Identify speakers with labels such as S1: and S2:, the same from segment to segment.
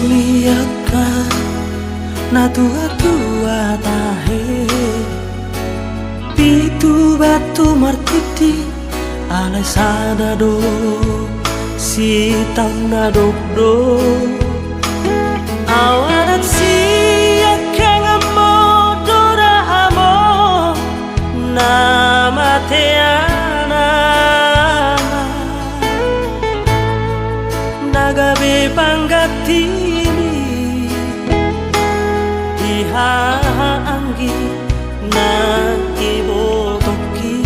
S1: Liaka na tua-tua tahe pitu batu martiti alai sadado si tau na dokdo awanan si akang amo dorahamo nama teana nagabe panggatimi ihaanggi na ibotoki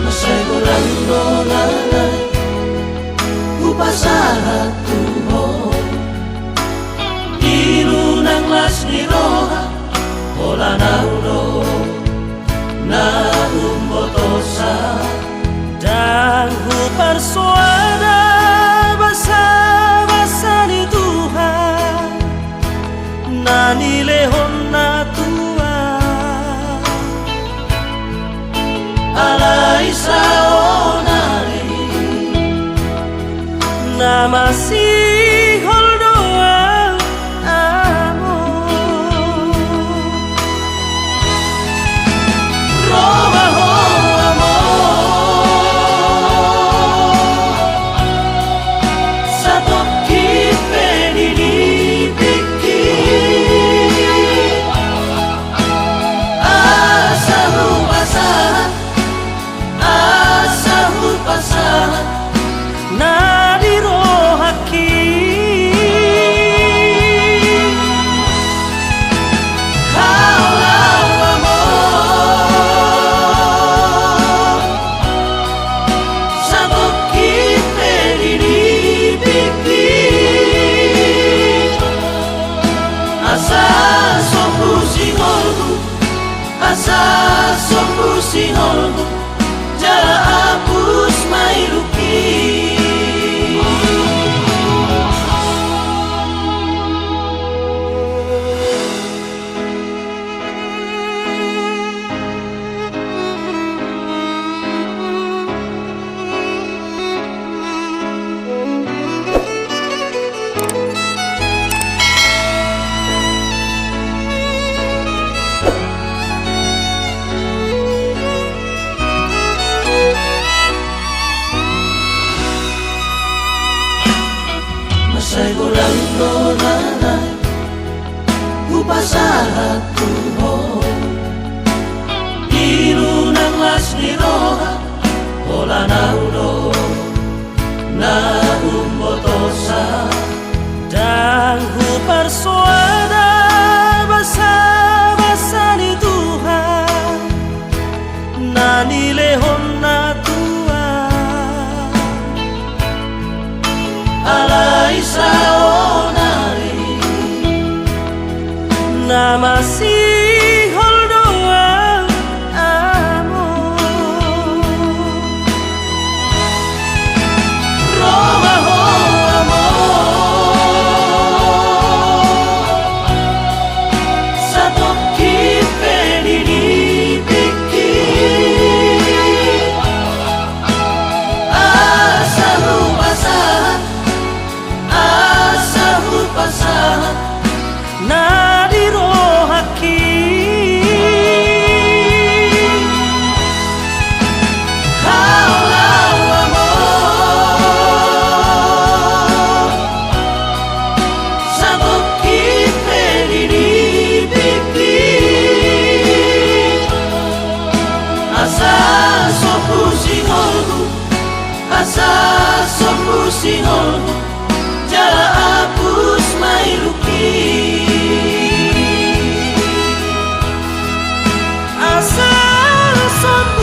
S1: masay bulan dolanay upasahan Tuhan inunang las ni roha ola naudo na umbotosa dan ku persuada basa-basa ni Tuhan na nilehon na tua alai saonari na masih holdoa amo Roma ho amo satu kipe di dipiki asahu pasahan na dirohaki kaulah amor satu kipe di dipiki asa sopu singolku asa sopu singolku jala hapus mailuki masay bulan dolanay upasahan Tuhan inunang las ni roha ola naudo na umbotosa dan ku persuada basa-basa ni Tuhan na nilehon na tua alai saonari na masih holdoa amo Roma ho amo satu kipe di dipiki asahu pasahan na dirohaki kaulah amor satu kipe di dipiki asa sopu singolku asa sopu singolku jala hapus mailuki asa sopu